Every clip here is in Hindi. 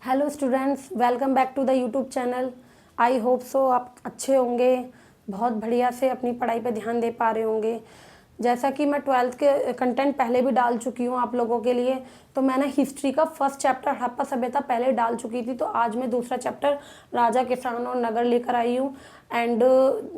Hello students, welcome back to the YouTube channel. I hope so आप अच्छे होंगे, बहुत बढ़िया से अपनी पढ़ाई पे ध्यान दे पा रहे होंगे। जैसा कि मैं 12th के कंटेंट पहले भी डाल चुकी हूँ आप लोगों के लिए, तो मैंने हिस्ट्री का फर्स्ट चैप्टर हड़प्पा सभ्यता पहले डाल चुकी थी, तो आज मैं दूसरा चैप्टर राजा, किसान और नगर लेकर आई हूँ। एंड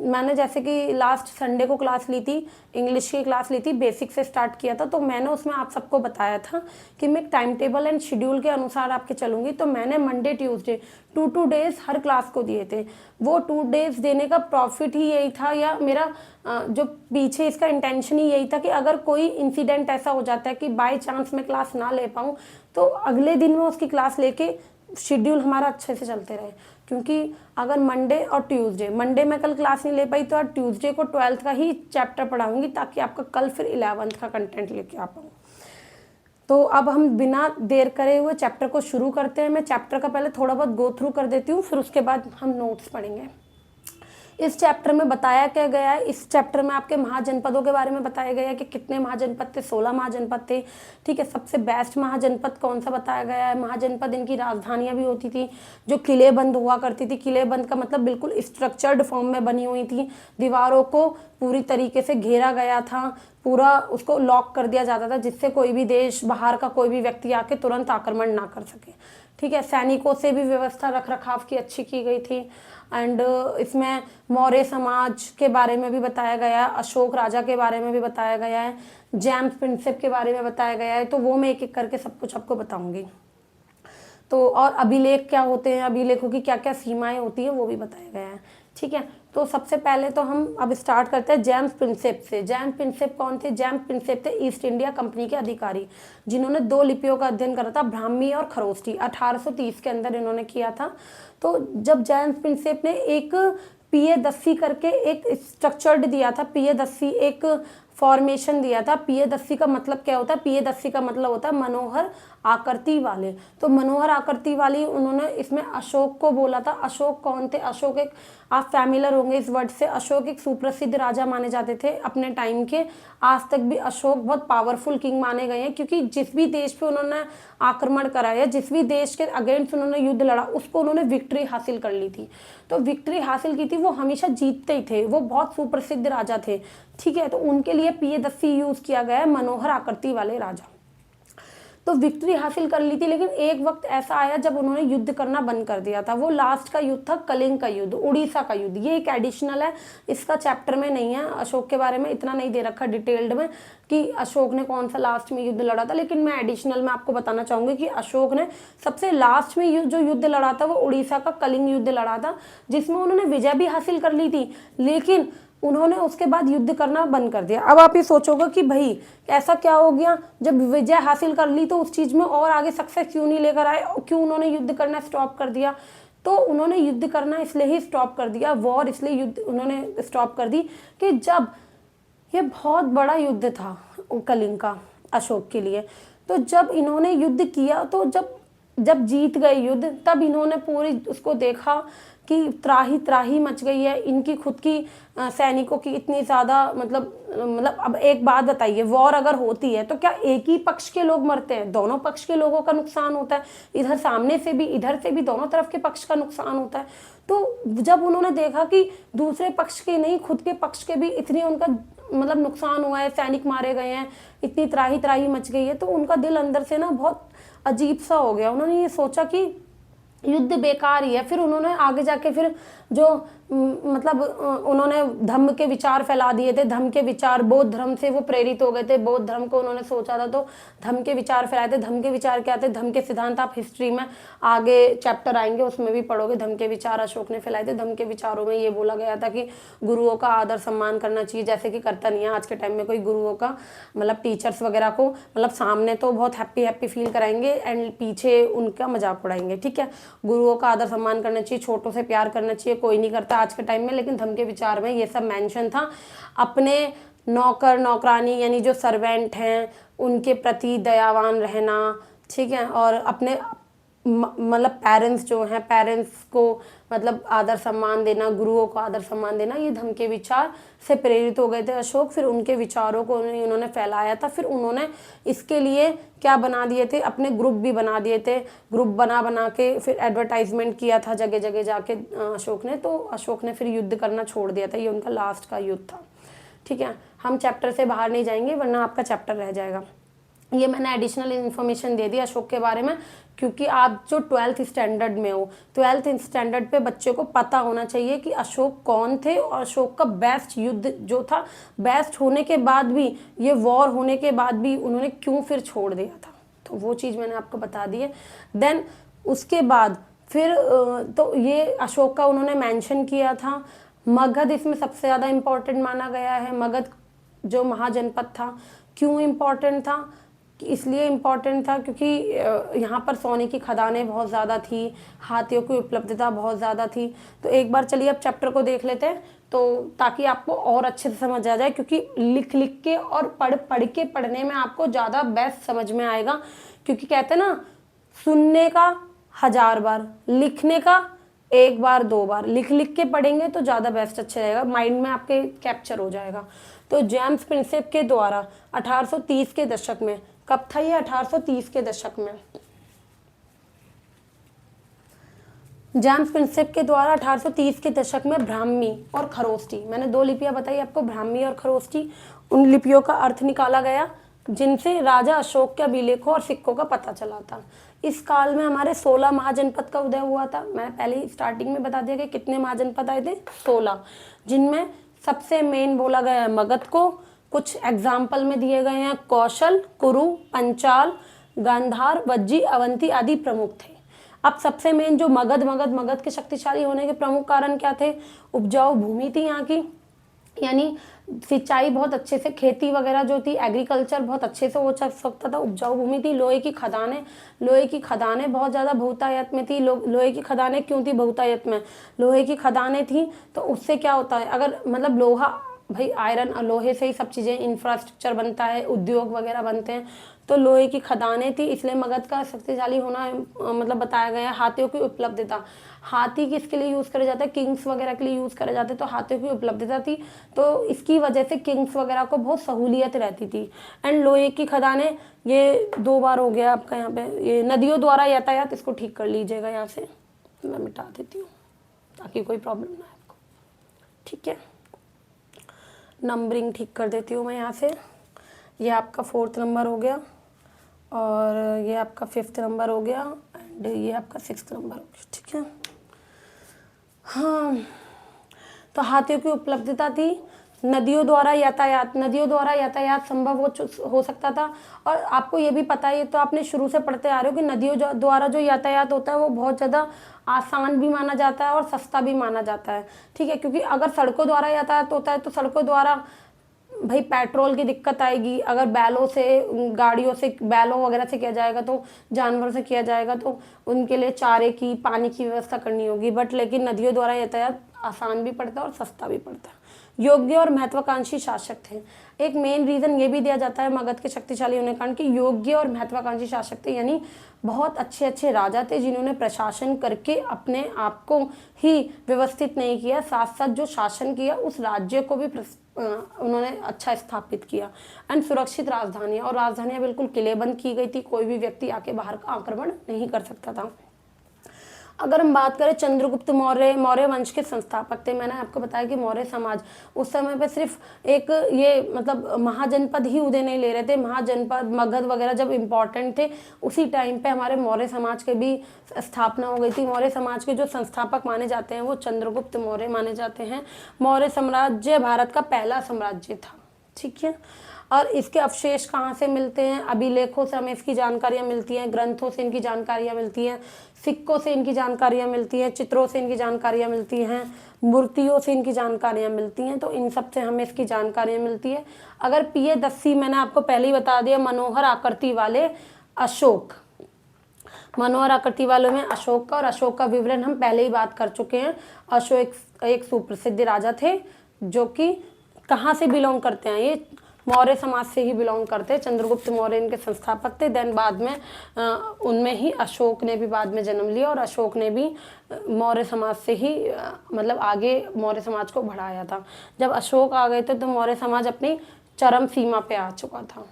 मैंने जैसे कि लास्ट संडे को क्लास ली थी, इंग्लिश की क्लास ली थी, बेसिक से स्टार्ट किया था। तो मैंने उसमें आप सबको बताया था कि मैं टाइम टेबल एंड शेड्यूल के अनुसार आपके चलूंगी। तो मैंने मंडे ट्यूसडे 2 डेज हर क्लास को दिए थे। वो 2 डेज देने का प्रॉफिट ही यही था, या मेरा जो पीछे इसका इंटेंशन ही यही था कि अगर कोई इंसिडेंट ऐसा हो जाता है कि बाय चांस मैं क्लास ना ले पाऊँ, तो अगले दिन मैं उसकी क्लास लेके शेड्यूल हमारा अच्छे से चलते रहे। क्योंकि अगर मंडे मैं कल क्लास नहीं ले पाई, तो आज ट्यूसडे को 12th का ही चैप्टर पढ़ाऊंगी, ताकि आपका कल फिर 11th का कंटेंट लेके आ पाऊँ। तो अब हम बिना देर करे हुए चैप्टर को शुरू करते हैं। मैं चैप्टर का पहले थोड़ा बहुत गो थ्रू कर देती हूँ, फिर उसके बाद हम नोट्स पढ़ेंगे। इस चैप्टर में बताया क्या गया है, इस चैप्टर में आपके महाजनपदों के बारे में बताया गया है कि कितने महाजनपद थे। 16 महाजनपद थे। ठीक है, सबसे बेस्ट महाजनपद कौन सा बताया गया है। महाजनपद इनकी राजधानियां भी होती थी, जो किलेबंद हुआ करती थी। किलेबंद का मतलब बिल्कुल स्ट्रक्चर्ड फॉर्म में बनी हुई थी, दीवारों को पूरी तरीके से घेरा गया था, पूरा उसको लॉक कर दिया जाता था, जिससे कोई भी देश बाहर का कोई भी व्यक्ति आके तुरंत आक्रमण ना कर सके। ठीक है, सैनिकों से भी व्यवस्था रख रखाव की अच्छी की गई थी। एंड इसमें मौर्य समाज के बारे में भी बताया गया है, अशोक राजा के बारे में भी बताया गया है, जेम्स प्रिंसेप के बारे में बताया गया है। तो वो मैं एक एक करके सब कुछ आपको बताऊंगी। तो और अभिलेख क्या होते हैं, अभिलेखों की क्या क्या सीमाएं होती है, वो भी बताया गया है। ठीक है, तो सबसे पहले तो हम अब स्टार्ट करते हैं जेम्स प्रिंसेप से। जेम्स प्रिंसेप कौन थे? जेम्स प्रिंसेप थे ईस्ट इंडिया कंपनी के अधिकारी, जिन्होंने 2 लिपियों का अध्ययन करा था, ब्राह्मी और खरोष्टी। 1830 के अंदर इन्होंने किया था। तो जब जेम्स प्रिंसेप ने एक पियदस्सी करके एक स्ट्रक्चर्ड दिया था, पियदस्सी एक फॉर्मेशन दिया था। पियदस्सी का मतलब क्या होता है? पियदस्सी का मतलब होता है मनोहर आकृति वाले। तो मनोहर आकृति वाली उन्होंने इसमें अशोक को बोला था। अशोक कौन थे? अशोक एक, आप फैमिलियर होंगे इस वर्ड से, अशोक एक सुप्रसिद्ध राजा माने जाते थे अपने टाइम के। आज तक भी अशोक बहुत पावरफुल किंग माने गए हैं, क्योंकि जिस भी देश पे उन्होंने आक्रमण करा या जिस भी देश के अगेंस्ट उन्होंने युद्ध लड़ा, उसको उन्होंने विक्ट्री हासिल कर ली थी। तो विक्ट्री हासिल की थी, वो हमेशा जीतते ही थे, वो बहुत सुप्रसिद्ध राजा थे। ठीक है, तो उनके लिए पियदस्सी यूज किया गया है, मनोहर आकृति वाले राजा। तो विक्ट्री हासिल कर ली थी, लेकिन एक वक्त ऐसा आया जब उन्होंने युद्ध करना बंद कर दिया था। वो लास्ट का युद्ध था कलिंग का युद्ध, उड़ीसा का युद्ध। ये एक एडिशनल है, इसका चैप्टर में नहीं है। अशोक के बारे में इतना नहीं दे रखा डिटेल्ड में कि अशोक ने कौन सा लास्ट में युद्ध लड़ा था, लेकिन मैं एडिशनल में आपको बताना चाहूंगी कि अशोक ने सबसे लास्ट में जो युद्ध लड़ा था, वो उड़ीसा का कलिंग युद्ध लड़ा था, जिसमें उन्होंने विजय भी हासिल कर ली थी, लेकिन उन्होंने उसके बाद युद्ध करना बंद कर दिया। अब आप ये सोचोगे कि भाई ऐसा क्या हो गया, जब विजय हासिल कर ली तो उस चीज में और आगे सक्सेस क्यों नहीं लेकर आए, क्यों उन्होंने युद्ध करना स्टॉप कर दिया? तो उन्होंने युद्ध करना इसलिए ही स्टॉप कर दिया, वॉर इसलिए युद्ध उन्होंने स्टॉप कर दी कि जब ये बहुत बड़ा युद्ध था कलिंग का अशोक के लिए। तो जब इन्होंने युद्ध किया, तो जब जीत गए युद्ध, तब इन्होंने पूरी उसको देखा कि त्राही त्राही मच गई है इनकी खुद की सैनिकों की इतनी ज़्यादा, मतलब अब एक बात बताइए, वॉर अगर होती है तो क्या एक ही पक्ष के लोग मरते हैं? दोनों पक्ष के लोगों का नुकसान होता है, इधर सामने से भी इधर से भी, दोनों तरफ के पक्ष का नुकसान होता है। तो जब उन्होंने देखा कि दूसरे पक्ष के नहीं, खुद के पक्ष के भी इतनी उनका मतलब नुकसान हुआ है, सैनिक मारे गए हैं, इतनी त्राही त्राही मच गई है, तो उनका दिल अंदर से ना बहुत अजीब सा हो गया। उन्होंने ये सोचा कि युद्ध बेकार ही है। फिर उन्होंने आगे जाके फिर जो मतलब उन्होंने धम्म के विचार फैला दिए थे। धम्म के विचार, बौद्ध धर्म से वो प्रेरित हो गए थे, बौद्ध धर्म को उन्होंने सोचा था, तो धम्म के विचार फैलाए थे। धम्म के विचार क्या थे? धम्म के सिद्धांत आप हिस्ट्री में आगे चैप्टर आएंगे उसमें भी पढ़ोगे। धम्म के विचार अशोक ने फैलाए थे। धम्म के विचारों में ये बोला गया था कि गुरुओं का आदर सम्मान करना चाहिए, जैसे कि करता नहीं है आज के टाइम में कोई गुरुओं का, मतलब टीचर्स वगैरह को, मतलब सामने तो बहुत हैप्पी फील कराएंगे एंड पीछे उनका मजाक उड़ाएंगे। ठीक है, गुरुओं का आदर सम्मान करना चाहिए, छोटों से प्यार करना चाहिए, कोई नहीं करता आज के टाइम में, लेकिन धम्म के विचार में ये सब मेंशन था। अपने नौकर नौकरानी यानी जो सर्वेंट हैं उनके प्रति दयावान रहना, ठीक है, और अपने मतलब पेरेंट्स जो हैं, पेरेंट्स को मतलब आदर सम्मान देना, गुरुओं को आदर सम्मान देना, ये धम्म के विचार से प्रेरित हो गए थे अशोक। फिर उनके विचारों को उन्होंने फैलाया था। फिर उन्होंने इसके लिए क्या बना दिए थे, अपने ग्रुप भी बना दिए थे। ग्रुप बना के फिर एडवर्टाइजमेंट किया था जगह जगह जाके अशोक ने। तो अशोक ने फिर युद्ध करना छोड़ दिया था, ये उनका लास्ट का युद्ध था। ठीक है, हम चैप्टर से बाहर नहीं जाएंगे वरना आपका चैप्टर रह जाएगा। ये मैंने एडिशनल इन्फॉर्मेशन दे दी अशोक के बारे में, क्योंकि आप जो 12th स्टैंडर्ड में हो, 12th स्टैंडर्ड पे बच्चे को पता होना चाहिए कि अशोक कौन थे और अशोक का बेस्ट युद्ध जो था, बेस्ट होने के बाद भी, ये वॉर होने के बाद भी उन्होंने क्यों फिर छोड़ दिया था, तो वो चीज़ मैंने आपको बता दी है। देन उसके बाद फिर तो ये अशोक का उन्होंने मेंशन किया था। मगध इसमें सबसे ज़्यादा इम्पोर्टेंट माना गया है। मगध जो महाजनपद था, क्यों इम्पोर्टेंट था, इसलिए इम्पॉर्टेंट था क्योंकि यहाँ पर सोने की खदानें बहुत ज़्यादा थी, हाथियों की उपलब्धता बहुत ज़्यादा थी। तो एक बार चलिए अब चैप्टर को देख लेते हैं, तो ताकि आपको और अच्छे से समझ आ जाए, क्योंकि लिख लिख के और पढ़ के पढ़ने में आपको ज़्यादा बेस्ट समझ में आएगा। क्योंकि कहते हैं ना, सुनने का 1000 बार, लिखने का 1 बार 2 बार, लिख के पढ़ेंगे तो ज़्यादा बेस्ट अच्छा रहेगा, माइंड में आपके कैप्चर हो जाएगा। तो जेम्स प्रिंसेप के द्वारा 1830 के दशक में, कब था ये, 1830 के दशक में, जेम्स प्रिंसेप के द्वारा 1830 के दशक में ब्राह्मी और खरोष्टी, मैंने 2 लिपियां बताई आपको, ब्राह्मी और खरोष्टी, उन लिपियों का अर्थ निकाला गया जिनसे राजा अशोक के अभिलेखों और सिक्कों का पता चला था। इस काल में हमारे 16 महाजनपद का उदय हुआ था। मैंने पहले ही स्टार्टिंग में बता दिया कि कितने महाजनपद आए थे, 16, जिनमें सबसे मेन बोला गया है मगध को। कुछ एग्जाम्पल में दिए गए हैं, कौशल, कुरु, पंचाल, गांधार, वज्जी, अवंती आदि प्रमुख थे। अब सबसे मेन जो मगध के शक्तिशाली होने के प्रमुख कारण क्या थे, उपजाऊ भूमि थी यहाँ की, यानी सिंचाई बहुत अच्छे से, खेती वगैरह जो थी, एग्रीकल्चर बहुत अच्छे से हो सकता था, उपजाऊ भूमि थी। लोहे की खदानें बहुत ज़्यादा बहुतायत में थी। लोहे की खदानें क्यों थी बहुतायत में, लोहे की खदानें थी तो उससे क्या होता है, अगर मतलब लोहा, भाई आयरन, लोहे से ही सब चीज़ें, इंफ्रास्ट्रक्चर बनता है, उद्योग वगैरह बनते हैं, तो लोहे की खदानें थी, इसलिए मगध का शक्तिशाली होना मतलब बताया गया है। हाथियों की उपलब्धता, हाथी किसके लिए यूज़ करे जाते हैं, किंग्स वगैरह के लिए यूज़ करे जाते हैं, तो हाथियों की उपलब्धता थी, तो इसकी वजह से किंग्स वगैरह को बहुत सहूलियत रहती थी। एंड लोहे की खदानें, ये 2 बार हो गया आपका यहाँ पे, ये नदियों द्वारा यातायात, इसको ठीक कर लीजिएगा, यहाँ से मैं मिटा देती हूँ ताकि कोई प्रॉब्लम ना आए आपको। ठीक है, नंबरिंग ठीक कर देती हूँ मैं यहाँ से। ये आपका 4th नंबर हो गया और ये आपका 5th नंबर हो गया एंड ये आपका 6th नंबर हो गया। ठीक है, हाँ, तो हाथियों की उपलब्धता थी, नदियों द्वारा यातायात संभव हो सकता था। और आपको ये भी पता है, ये तो आपने शुरू से पढ़ते आ रहे हो कि नदियों द्वारा जो यातायात होता है वो बहुत ज़्यादा आसान भी माना जाता है और सस्ता भी माना जाता है। ठीक है, क्योंकि अगर सड़कों द्वारा यातायात होता है तो सड़कों द्वारा भाई पेट्रोल की दिक्कत आएगी, अगर बैलों से, गाड़ियों से, बैलों वगैरह से किया जाएगा, तो जानवरों से किया जाएगा तो उनके लिए चारे की, पानी की व्यवस्था करनी होगी। बट लेकिन नदियों द्वारा यातायात आसान भी पड़ता है और सस्ता भी पड़ता है। योग्य और महत्वाकांक्षी शासक थे। एक मेन रीज़न ये भी दिया जाता है मगध के शक्तिशाली होने के कारण कि योग्य और महत्वाकांक्षी शासक थे, यानी बहुत अच्छे अच्छे राजा थे जिन्होंने प्रशासन करके अपने आप को ही व्यवस्थित नहीं किया, साथ साथ जो शासन किया उस राज्य को भी उन्होंने अच्छा स्थापित किया। एंड सुरक्षित राजधानियाँ, और राजधानियाँ बिल्कुल किलेबंद की गई थी, कोई भी व्यक्ति आके बाहर का आक्रमण नहीं कर सकता था। अगर हम बात करें चंद्रगुप्त मौर्य वंश के संस्थापक थे। मैंने आपको बताया कि मौर्य समाज उस समय पे सिर्फ एक ये मतलब महाजनपद ही उदय नहीं ले रहे थे, महाजनपद मगध वगैरह जब इम्पोर्टेंट थे उसी टाइम पे हमारे मौर्य समाज के भी स्थापना हो गई थी। मौर्य समाज के जो संस्थापक माने जाते हैं वो चंद्रगुप्त मौर्य माने जाते हैं। मौर्य साम्राज्य भारत का पहला साम्राज्य था। ठीक है, और इसके अवशेष कहाँ से मिलते हैं, अभिलेखों से हमें इसकी जानकारियाँ मिलती हैं, ग्रंथों से इनकी जानकारियाँ मिलती हैं, सिक्कों से इनकी जानकारियाँ मिलती हैं, चित्रों से इनकी जानकारियाँ मिलती हैं, मूर्तियों से इनकी जानकारियाँ मिलती हैं, तो इन सब से हमें इसकी जानकारियाँ मिलती है। अगर पियदस्सी, मैंने आपको पहले ही बता दिया, मनोहर आकृति वाले अशोक, मनोहर आकृति वालों में अशोक का, और अशोक का विवरण हम पहले ही बात कर चुके हैं। अशोक एक सुप्रसिद्ध राजा थे जो कि कहाँ से बिलोंग करते हैं, ये मौर्य समाज से ही बिलोंग करते हैं। चंद्रगुप्त मौर्य इनके संस्थापक थे। देन बाद में उनमें ही अशोक ने भी बाद में जन्म लिया और अशोक ने भी मौर्य समाज से ही मतलब आगे मौर्य समाज को बढ़ाया था। जब अशोक आ गए थे तो मौर्य समाज अपनी चरम सीमा पे आ चुका था।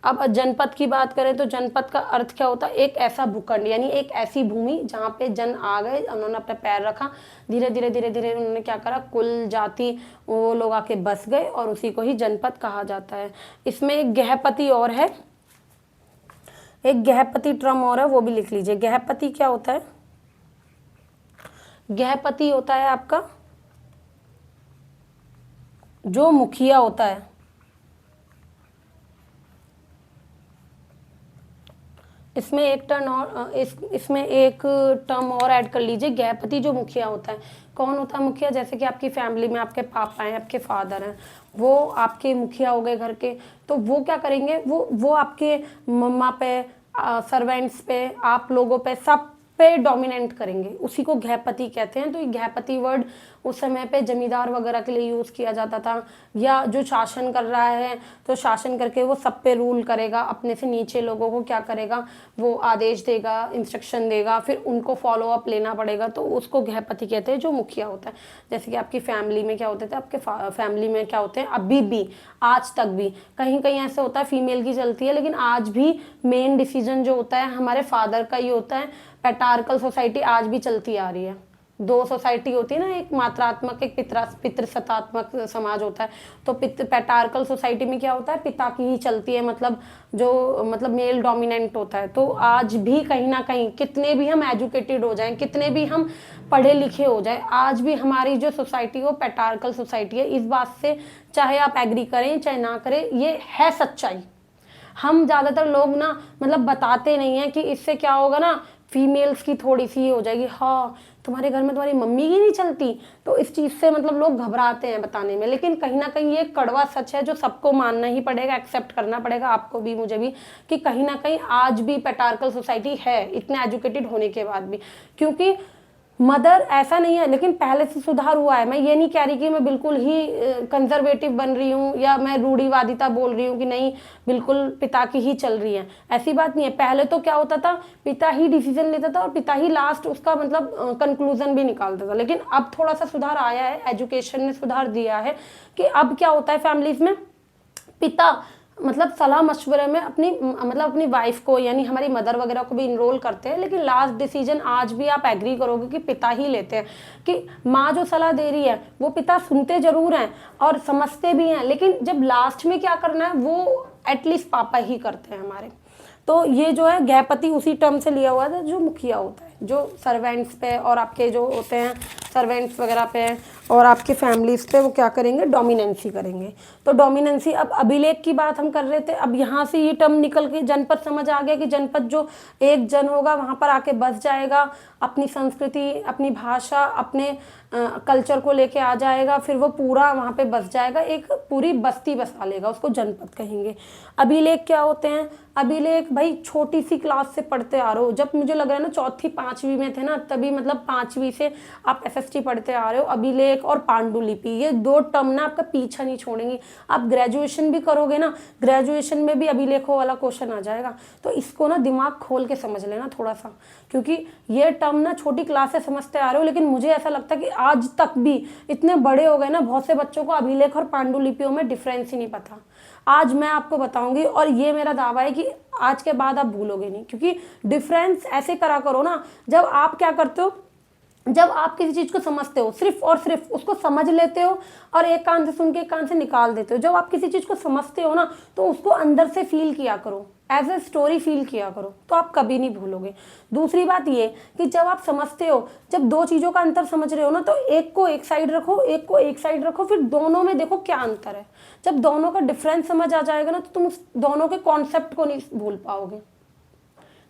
अब जनपद की बात करें तो जनपद का अर्थ क्या होता है? एक ऐसा भूखंड, यानी एक ऐसी भूमि जहाँ पे जन आ गए, उन्होंने अपना पैर रखा, धीरे धीरे धीरे धीरे उन्होंने क्या करा, कुल जाति वो लोग आके बस गए और उसी को ही जनपद कहा जाता है। इसमें एक गृहपति और है, एक गृहपति टर्म और है, वो भी लिख लीजिए। गृहपति क्या होता है? गृहपति होता है आपका जो मुखिया होता है। इसमें एक टर्म और इसमें एक टर्म और ऐड कर लीजिए, गृहपति जो मुखिया होता है। कौन होता है मुखिया? जैसे कि आपकी फैमिली में आपके पापा हैं, आपके फादर हैं, वो आपके मुखिया हो गए घर के। तो वो क्या करेंगे, वो आपके मम्मा पे, सर्वेंट्स पे, आप लोगों पे, सब पे डोमिनेट करेंगे, उसी को गृहपति कहते हैं। तो ये गृहपति वर्ड उस समय पे जमींदार वगैरह के लिए यूज़ किया जाता था, या जो शासन कर रहा है तो शासन करके वो सब पे रूल करेगा, अपने से नीचे लोगों को क्या करेगा, वो आदेश देगा, इंस्ट्रक्शन देगा, फिर उनको फॉलो अप लेना पड़ेगा, तो उसको गृहपति कहते हैं, जो मुखिया होता है। जैसे कि आपकी फैमिली में क्या होते थे, आपके फैमिली में क्या होते हैं, अभी भी आज तक भी कहीं कहीं ऐसा होता है फीमेल की चलती है, लेकिन आज भी मेन डिसीजन जो होता है हमारे फादर का ही होता है। पैट्रियार्कल सोसाइटी आज भी चलती आ रही है। दो सोसाइटी होती है ना, एक मात्रात्मक, एक पितृसत्तात्मक समाज होता है। तो पैट्रियार्कल सोसाइटी में क्या होता है, पिता की ही चलती है, मतलब मेल डोमिनेंट होता है। तो आज भी कहीं ना कहीं कितने भी हम एजुकेटेड हो जाएं, कितने भी हम पढ़े लिखे हो जाए, आज भी हमारी जो सोसाइटी वो पैट्रियार्कल सोसाइटी है। इस बात से चाहे आप एग्री करें चाहे ना करें, ये है सच्चाई। हम ज़्यादातर लोग ना मतलब बताते नहीं हैं कि इससे क्या होगा ना, फीमेल्स की थोड़ी सी हो जाएगी, हाँ तुम्हारे घर में तुम्हारी मम्मी की नहीं चलती, तो इस चीज़ से मतलब लोग घबराते हैं बताने में। लेकिन कहीं ना कहीं ये कड़वा सच है जो सबको मानना ही पड़ेगा, एक्सेप्ट करना पड़ेगा, आपको भी मुझे भी, कि कहीं ना कहीं आज भी पैट्रियार्कल सोसाइटी है, इतने एजुकेटेड होने के बाद भी। क्योंकि मदर ऐसा नहीं है, लेकिन पहले से सुधार हुआ है। मैं ये नहीं कह रही कि मैं बिल्कुल ही कंजर्वेटिव बन रही हूँ या मैं रूढ़िवादिता बोल रही हूँ कि नहीं बिल्कुल पिता की ही चल रही है, ऐसी बात नहीं है। पहले तो क्या होता था, पिता ही डिसीजन लेता था और पिता ही लास्ट उसका मतलब कंक्लूजन भी निकालता था। लेकिन अब थोड़ा सा सुधार आया है, एजुकेशन ने सुधार दिया है कि अब क्या होता है फैमिलीज में, पिता मतलब सलाह मशवरे में अपनी वाइफ को, यानी हमारी मदर वगैरह को भी इनरोल करते हैं, लेकिन लास्ट डिसीजन आज भी आप एग्री करोगे कि पिता ही लेते हैं। कि माँ जो सलाह दे रही है वो पिता सुनते जरूर हैं और समझते भी हैं, लेकिन जब लास्ट में क्या करना है वो एटलीस्ट पापा ही करते हैं हमारे। तो ये जो है गृहपति उसी टर्म से लिया हुआ था, जो मुखिया होता है, जो सर्वेंट्स पे और आपके जो होते हैं सर्वेंट्स वगैरह पे और आपके फैमिलीज पे वो क्या करेंगे, डोमिनेंसी करेंगे। तो डोमिनेंसी, अब अभिलेख की बात हम कर रहे थे, अब यहाँ से ये टर्म निकल के जनपद समझ आ गया कि जनपद जो एक जन होगा वहाँ पर आके बस जाएगा, अपनी संस्कृति, अपनी भाषा, अपने कल्चर को लेके आ जाएगा, फिर वो पूरा वहाँ पे बस जाएगा, एक पूरी बस्ती बसा लेगा, उसको जनपद कहेंगे। अभिलेख क्या होते हैं? अभिलेख भाई छोटी सी क्लास से पढ़ते आ रहे हो, जब मुझे लग रहा है ना चौथी पांचवी में थे ना, तभी मतलब पांचवी से आप एसएसटी पढ़ते आ रहे हो। अभिलेख और पांडुलिपि, ये दो टर्म ना आपका पीछा नहीं छोड़ेंगी। आप ग्रेजुएशन भी करोगे ना, ग्रेजुएशन में भी अभिलेखों वाला क्वेश्चन आ जाएगा। तो इसको ना दिमाग खोल के समझ लेना थोड़ा सा, क्योंकि ये टर्म ना छोटी क्लास से समझते आ रहे हो, लेकिन मुझे ऐसा लगता है कि आज तक भी इतने बड़े हो गए ना, बहुत से बच्चों को अभिलेख और पांडुलिपियों में डिफरेंस ही नहीं पता। आज मैं आपको बताऊंगी और ये मेरा दावा है कि आज के बाद आप भूलोगे नहीं, क्योंकि डिफरेंस ऐसे करा करो ना, जब आप क्या करते हो, जब आप किसी चीज को समझते हो सिर्फ और सिर्फ उसको समझ लेते हो और एक कान से सुन के एक कान से निकाल देते हो। जब आप किसी चीज को समझते हो ना तो उसको अंदर से फील किया करो, एज ए स्टोरी फील किया करो, तो आप कभी नहीं भूलोगे। दूसरी बात ये कि जब आप समझते हो, जब दो चीजों का अंतर समझ रहे हो ना, तो एक को एक साइड रखो, एक को एक साइड रखो, फिर दोनों में देखो क्या अंतर है। जब दोनों का डिफरेंस समझ आ जाएगा ना, तो तुम उस दोनों के कॉन्सेप्ट को नहीं भूल पाओगे।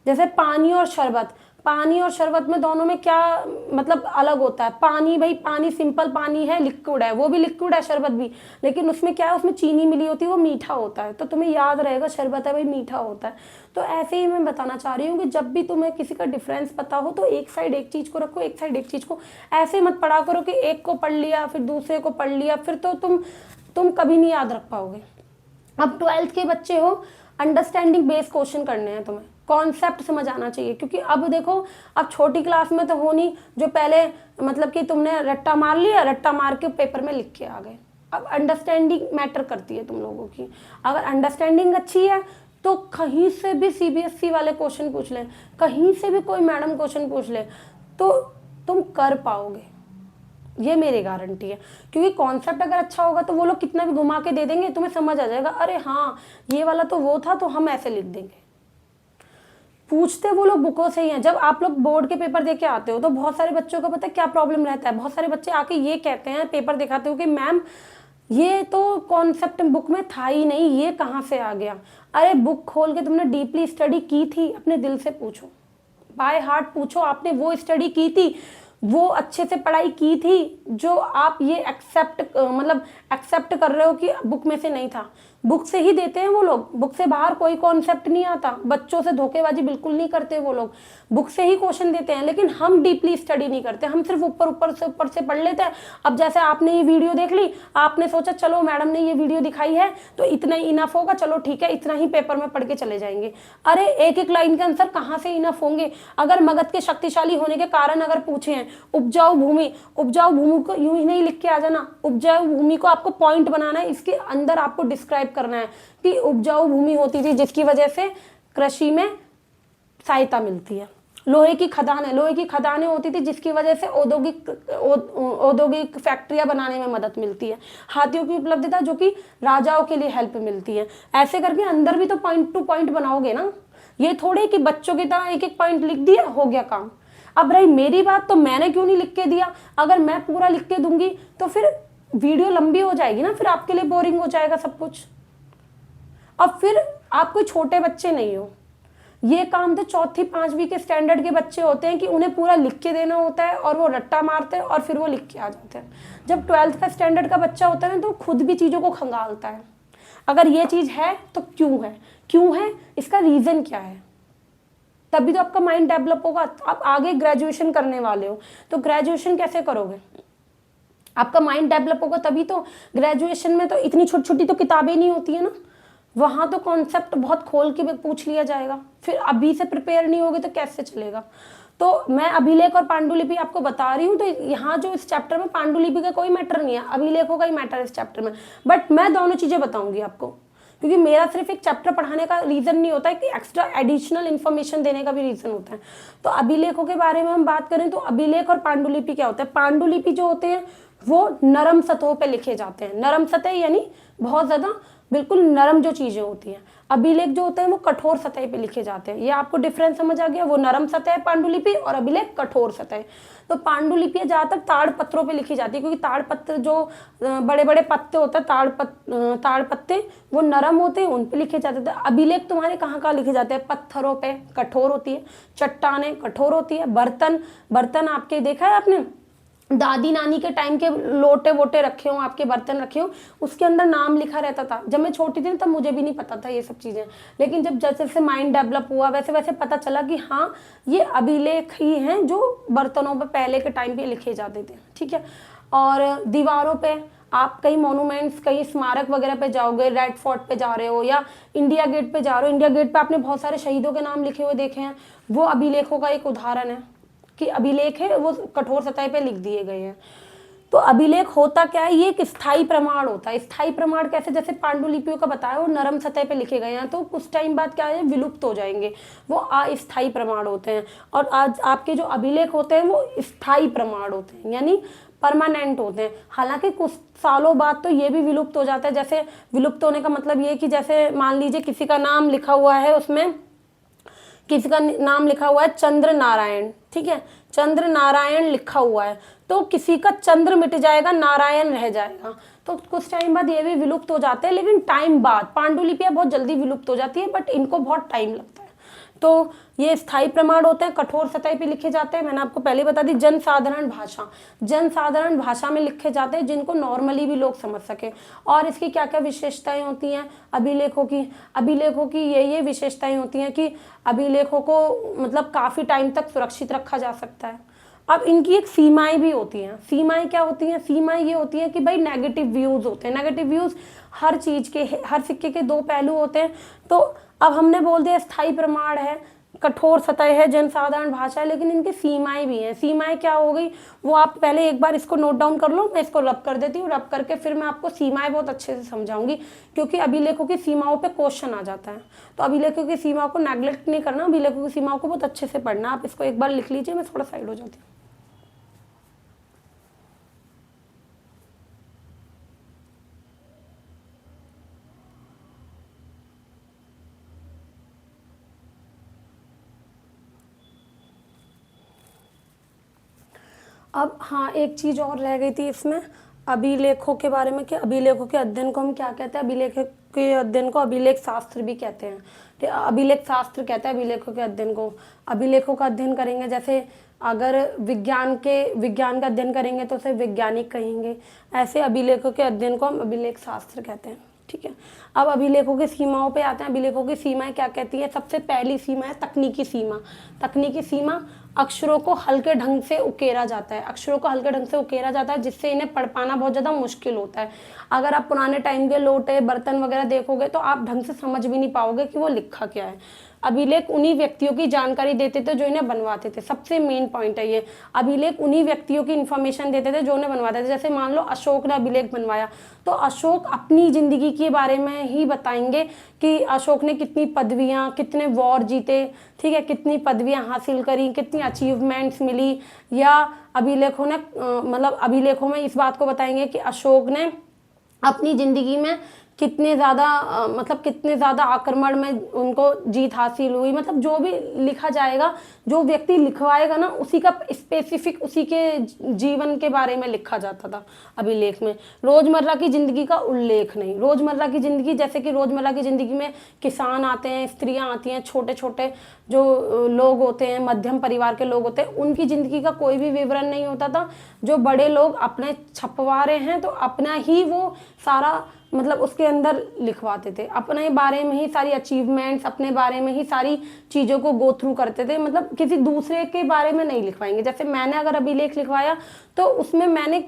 जैसे पानी और शरबत, पानी और शरबत में दोनों में क्या मतलब अलग होता है? पानी, भाई पानी सिंपल पानी है, लिक्विड है, वो भी लिक्विड है शरबत भी, लेकिन उसमें क्या है, उसमें चीनी मिली होती है, वो मीठा होता है। तो तुम्हें याद रहेगा शरबत है भाई मीठा होता है। तो ऐसे ही मैं बताना चाह रही हूँ कि जब भी तुम्हें किसी का डिफरेंस पता हो तो एक साइड एक चीज को रखो, एक साइड एक चीज को। ऐसे मत पढ़ा करो कि एक को पढ़ लिया फिर दूसरे को पढ़ लिया, फिर तो तुम कभी नहीं याद रख पाओगे। अब 12th के बच्चे हो, अंडरस्टैंडिंग बेस्ड क्वेश्चन करने हैं तुम्हें, कॉन्सेप्ट समझ आना चाहिए, क्योंकि अब देखो अब छोटी क्लास में तो हो नहीं, जो पहले मतलब कि तुमने रट्टा मार लिया, रट्टा मार के पेपर में लिख के आ गए। अब अंडरस्टैंडिंग मैटर करती है तुम लोगों की। अगर अंडरस्टैंडिंग अच्छी है तो कहीं से भी सीबीएसई वाले क्वेश्चन पूछ लें, कहीं से भी कोई मैडम क्वेश्चन पूछ ले, तो तुम कर पाओगे, ये मेरी गारंटी है। क्योंकि कॉन्सेप्ट अगर अच्छा होगा तो वो लोग कितना भी घुमा के दे देंगे, तुम्हें समझ आ जाएगा, अरे हाँ ये वाला तो वो था तो हम ऐसे लिख देंगे। पूछते वो लोग बुकों से ही हैं। जब आप लोग बोर्ड के पेपर दे के आते हो तो बहुत सारे बच्चों का पता है क्या प्रॉब्लम रहता है, बहुत सारे बच्चे आके ये कहते हैं पेपर दिखाते हो कि मैम ये तो कॉन्सेप्ट बुक में था ही नहीं, ये कहाँ से आ गया। अरे बुक खोल के तुमने डीपली स्टडी की थी, अपने दिल से पूछो, बाय हार्ट पूछो, आपने वो स्टडी की थी, वो अच्छे से पढ़ाई की थी, जो आप ये एक्सेप्ट कर रहे हो कि बुक में से नहीं था। बुक से ही देते हैं वो लोग, बुक से बाहर कोई कॉन्सेप्ट नहीं आता, बच्चों से धोखेबाजी बिल्कुल नहीं करते वो लोग, बुक से ही क्वेश्चन देते हैं। लेकिन हम डीपली स्टडी नहीं करते, हम सिर्फ ऊपर से पढ़ लेते हैं। अब जैसे आपने ये वीडियो देख ली, आपने सोचा चलो मैडम ने ये वीडियो दिखाई है तो इतना ही इनफ होगा, चलो ठीक है इतना ही पेपर में पढ़ के चले जाएंगे। अरे एक एक लाइन के आंसर कहाँ से इनफ होंगे। अगर मगध के शक्तिशाली होने के कारण अगर पूछे हैं, उपजाऊ भूमि को यूं ही नहीं लिख के आ जाना, उपजाऊ भूमि को आपको पॉइंट बनाना है, इसके अंदर आपको डिस्क्राइब करना है कि उपजाऊ भूमि होती थी जिसकी वजह से कृषि में सहायता मिलती है। लोहे की खदानें होती थी जिसकी वजह से औद्योगिक फैक्ट्रियां बनाने में मदद मिलती है। हाथियों की उपलब्धता जो कि राजाओं के लिए हेल्प मिलती है। ऐसे करके अंदर भी तो पॉइंट टू पॉइंट बनाओगे ना, ये थोड़े कि बच्चों की तरह एक एक पॉइंट लिख दिया हो गया काम। अब रही मेरी बात, तो मैंने क्यों नहीं लिख के दिया। अगर मैं पूरा लिख के दूंगी तो फिर वीडियो लंबी हो जाएगी ना, फिर आपके लिए बोरिंग हो जाएगा सब कुछ। अब फिर आप कोई छोटे बच्चे नहीं हो, ये काम तो चौथी पांचवी के स्टैंडर्ड के बच्चे होते हैं कि उन्हें पूरा लिख के देना होता है और वो रट्टा मारते हैं और फिर वो लिख के आ जाते हैं। जब 12th का स्टैंडर्ड का बच्चा होता है ना तो खुद भी चीज़ों को खंगालता है, अगर ये चीज़ है तो क्यों है, इसका रीज़न क्या है, तभी तो आपका माइंड डेवलप होगा। आप आगे ग्रेजुएशन करने वाले हो तो ग्रेजुएशन कैसे करोगे, आपका माइंड डेवलप होगा तभी तो। ग्रेजुएशन में तो इतनी छोटी छोटी तो किताबें नहीं होती है ना, वहाँ तो कॉन्सेप्ट बहुत खोल के पूछ लिया जाएगा। फिर अभी से प्रिपेयर नहीं होगे तो कैसे चलेगा। तो मैं अभिलेख और पांडुलिपि आपको बता रही हूँ, तो यहाँ जो इस चैप्टर में पांडुलिपि का कोई मैटर नहीं है, अभिलेखों का ही मैटर है इस चैप्टर में। बट मैं दोनों चीज़ें बताऊंगी आपको, क्योंकि मेरा सिर्फ एक चैप्टर पढ़ाने का रीज़न नहीं होता है कि एक्स्ट्रा एडिशनल इन्फॉर्मेशन देने का भी रीज़न होता है। तो अभिलेखों के बारे में हम बात करें तो अभिलेख और पांडुलिपि क्या होता है। पांडुलिपि जो होते हैं वो नरम सतहों पे लिखे जाते हैं, नरम सतह यानी बहुत ज़्यादा बिल्कुल नरम जो चीज़ें होती हैं। अभिलेख जो होते हैं वो कठोर सतह पे लिखे जाते हैं। ये आपको डिफरेंस समझ आ गया, वो नरम सतह है पांडुलिपि और अभिलेख कठोर सतह। तो पांडुलिपि ज़्यादातर ताड़ पत्रों पे लिखी जाती है, क्योंकि ताड़ पत्र जो बड़े बड़े पत्ते होते हैं ताड़ पत्ते वो नरम होते हैं, उन पे लिखे जाते हैं। अभिलेख तुम्हारे कहाँ लिखे जाते हैं, पत्थरों पे, कठोर होती है, चट्टानें कठोर होती है, बर्तन आपके देखा है आपने, दादी नानी के टाइम के लोटे वोटे रखे हो, आपके बर्तन रखे हो, उसके अंदर नाम लिखा रहता था। जब मैं छोटी थी तब मुझे भी नहीं पता था ये सब चीज़ें, लेकिन जब जैसे जैसे माइंड डेवलप हुआ वैसे वैसे पता चला कि हाँ ये अभिलेख ही हैं जो बर्तनों पर पहले के टाइम पे लिखे जाते थे, ठीक है। और दीवारों पे आप कहीं मोनूमेंट्स, कहीं स्मारक वगैरह पे जाओगे, रेड फोर्ट पे जा रहे हो या इंडिया गेट पे जा रहे हो, इंडिया गेट पे आपने बहुत सारे शहीदों के नाम लिखे हुए देखे हैं, वो अभिलेखों का एक उदाहरण है कि अभिलेख है वो कठोर सतह पे लिख दिए गए हैं। तो अभिलेख होता क्या है, ये एक स्थायी प्रमाण होता है। स्थायी प्रमाण कैसे, जैसे पांडुलिपियों का बताया वो नरम सतह पे लिखे गए हैं, तो कुछ टाइम बाद क्या है विलुप्त हो जाएंगे, वो अस्थायी प्रमाण होते हैं। और आज आपके जो अभिलेख होते हैं वो स्थायी प्रमाण होते हैं, यानी परमानेंट होते हैं। हालांकि कुछ सालों बाद तो ये भी विलुप्त हो जाता है। जैसे विलुप्त होने का मतलब ये कि जैसे मान लीजिए किसी का नाम लिखा हुआ है, उसमें किसी का नाम लिखा हुआ है चंद्र नारायण, ठीक है, चंद्र नारायण लिखा हुआ है, तो किसी का चंद्र मिट जाएगा, नारायण रह जाएगा, तो कुछ टाइम बाद ये भी विलुप्त हो जाते हैं। लेकिन टाइम बाद पांडुलिपियां बहुत जल्दी विलुप्त हो जाती है, बट इनको बहुत टाइम लगता है। तो ये स्थायी प्रमाण होते हैं, कठोर सतह पे लिखे जाते हैं। मैंने आपको पहले बता दी, जनसाधारण भाषा में लिखे जाते हैं जिनको नॉर्मली भी लोग समझ सके। और इसकी क्या क्या विशेषताएं होती हैं अभिलेखों की ये विशेषताएं होती हैं कि अभिलेखों को मतलब काफ़ी टाइम तक सुरक्षित रखा जा सकता है। अब इनकी एक सीमाएं भी होती हैं। सीमाएं क्या होती हैं? सीमाएं ये होती हैं कि भाई नेगेटिव व्यूज़ होते हैं। नेगेटिव व्यूज़ हर चीज़ के, हर सिक्के के दो पहलू होते हैं। तो अब हमने बोल दिया स्थायी प्रमाण है, कठोर सतह है, जनसाधारण भाषा है, लेकिन इनकी सीमाएं भी हैं। सीमाएं क्या हो गई वो आप पहले एक बार इसको नोट डाउन कर लो, मैं इसको रब कर देती हूँ। रब करके फिर मैं आपको सीमाएं बहुत अच्छे से समझाऊंगी, क्योंकि अभिलेखों की सीमाओं पे क्वेश्चन आ जाता है। तो अभिलेखों की सीमाओं को नेग्लेक्ट नहीं करना, अभिलेखों की सीमाओं को बहुत अच्छे से पढ़ना। आप इसको एक बार लिख लीजिए, मैं थोड़ा साइड हो जाती हूँ। अब हाँ, एक चीज़ और रह गई थी इसमें अभिलेखों के बारे में, कि अभिलेखों के अध्ययन को हम क्या कहते हैं? अभिलेख के अध्ययन को अभिलेख शास्त्र भी कहते हैं। ठीक, अभिलेख शास्त्र कहते हैं अभिलेखों के अध्ययन को। अभिलेखों का अध्ययन करेंगे, जैसे अगर विज्ञान का अध्ययन करेंगे तो उसे वैज्ञानिक कहेंगे। ऐसे अभिलेखों के अध्ययन को हम अभिलेख शास्त्र कहते हैं। ठीक है, अब अभिलेखों की सीमाओं पे आते हैं। अभिलेखों की सीमाएं क्या कहती है? सबसे पहली सीमा है तकनीकी सीमा। तकनीकी सीमा, अक्षरों को हल्के ढंग से उकेरा जाता है। अक्षरों को हल्के ढंग से उकेरा जाता है, जिससे इन्हें पढ़ पाना बहुत ज़्यादा मुश्किल होता है। अगर आप पुराने टाइम के लोटे बर्तन वगैरह देखोगे तो आप ढंग से समझ भी नहीं पाओगे कि वो लिखा क्या है। अभिलेख उन्हीं व्यक्तियों की जानकारी देते थे जो इन्हें बनवाते थे। सबसे मेन पॉइंट है ये, अभिलेख उन्हीं व्यक्तियों की इन्फॉर्मेशन देते थे जो उन्हें बनवाते थे। जैसे मान लो अशोक ने अभिलेख बनवाया, तो अशोक अपनी जिंदगी के बारे में ही बताएंगे कि अशोक ने कितनी पदवियां, कितने वॉर जीते, ठीक है, कितनी पदवियां हासिल करी, कितनी अचीवमेंट्स मिली। या अभिलेखों ने मतलब अभिलेखों में इस बात को बताएंगे कि अशोक ने अपनी ज़िंदगी में कितने ज़्यादा मतलब कितने ज़्यादा आक्रमण में उनको जीत हासिल हुई। मतलब जो भी लिखा जाएगा, जो व्यक्ति लिखवाएगा ना, उसी का स्पेसिफिक उसी के जीवन के बारे में लिखा जाता था अभिलेख में। रोज़मर्रा की ज़िंदगी का उल्लेख नहीं। रोज़मर्रा की ज़िंदगी, जैसे कि रोज़मर्रा की ज़िंदगी में किसान आते हैं, स्त्रियाँ आती हैं, छोटे छोटे जो लोग होते हैं, मध्यम परिवार के लोग होते हैं, उनकी ज़िंदगी का कोई भी विवरण नहीं होता था। जो बड़े लोग अपने छपवा रहे हैं तो अपना ही वो सारा मतलब उसके अंदर लिखवाते थे, अपने बारे में ही सारी अचीवमेंट्स, अपने बारे में ही सारी चीज़ों को गो थ्रू करते थे। मतलब किसी दूसरे के बारे में नहीं लिखवाएंगे। जैसे मैंने अगर अभिलेख लिखवाया तो उसमें मैंने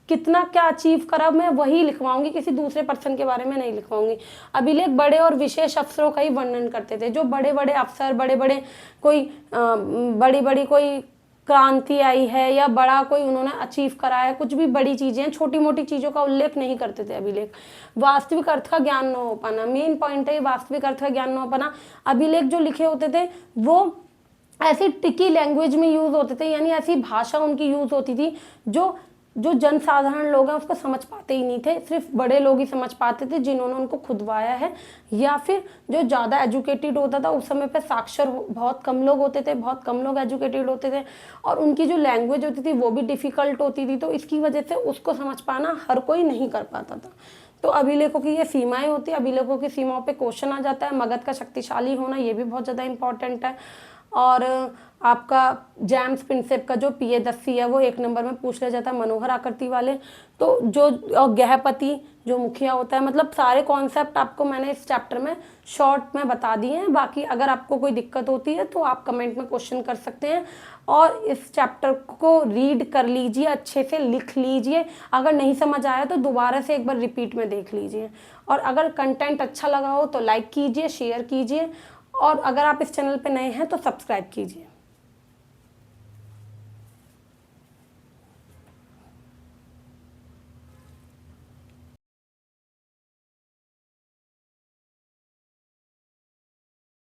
कितना क्या अचीव करा मैं वही लिखवाऊंगी, किसी दूसरे पर्सन के बारे में नहीं लिखवाऊंगी। अभिलेख बड़े और विशेष अफसरों का ही वर्णन करते थे। जो बड़े बड़े अफसर, बड़े बड़े कोई बड़ी बड़ी कोई क्रांति आई है या बड़ा कोई उन्होंने अचीव करा है, कुछ भी बड़ी चीज़ें, छोटी मोटी चीज़ों का उल्लेख नहीं करते थे अभिलेख। वास्तविक अर्थ का ज्ञान न हो पाना, मेन पॉइंट है वास्तविक अर्थ का ज्ञान न हो पाना। अभिलेख जो लिखे होते थे वो ऐसी टिकी लैंग्वेज में यूज़ होते थे, यानी ऐसी भाषा उनकी यूज़ होती थी जो जनसाधारण लोग हैं उसको समझ पाते ही नहीं थे। सिर्फ बड़े लोग ही समझ पाते थे जिन्होंने उनको खुदवाया है, या फिर जो ज़्यादा एजुकेटेड होता था। उस समय पे साक्षर बहुत कम लोग होते थे, बहुत कम लोग एजुकेटेड होते थे, और उनकी जो लैंग्वेज होती थी वो भी डिफ़िकल्ट होती थी। तो इसकी वजह से उसको समझ पाना हर कोई नहीं कर पाता था। तो अभिलेखों की ये सीमाएं होती है। अभिलेखों की सीमाओं पे क्वेश्चन आ जाता है। मगध का शक्तिशाली होना ये भी बहुत ज़्यादा इंपॉर्टेंट है। और आपका जेम्स प्रिंसेप का जो पियदस्सी है वो 1 नंबर में पूछ लिया जाता है, मनोहर आकृति वाले। तो जो गृहपति जो मुखिया होता है, मतलब सारे कॉन्सेप्ट आपको मैंने इस चैप्टर में शॉर्ट में बता दिए हैं। बाकी अगर आपको कोई दिक्कत होती है तो आप कमेंट में क्वेश्चन कर सकते हैं, और इस चैप्टर को रीड कर लीजिए, अच्छे से लिख लीजिए। अगर नहीं समझ आया तो दोबारा से एक बार रिपीट में देख लीजिए। और अगर कंटेंट अच्छा लगा हो तो लाइक कीजिए, शेयर कीजिए, और अगर आप इस चैनल पे नए हैं तो सब्सक्राइब कीजिए।